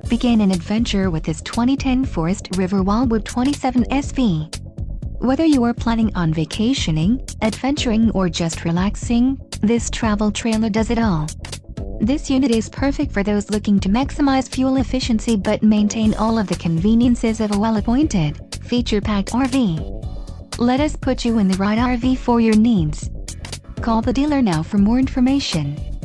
Begin an adventure with this 2010 Forest River Wildwood 27SV. Whether you are planning on vacationing, adventuring or just relaxing, this travel trailer does it all. This unit is perfect for those looking to maximize fuel efficiency but maintain all of the conveniences of a well-appointed, feature-packed RV. Let us put you in the right RV for your needs. Call the dealer now for more information.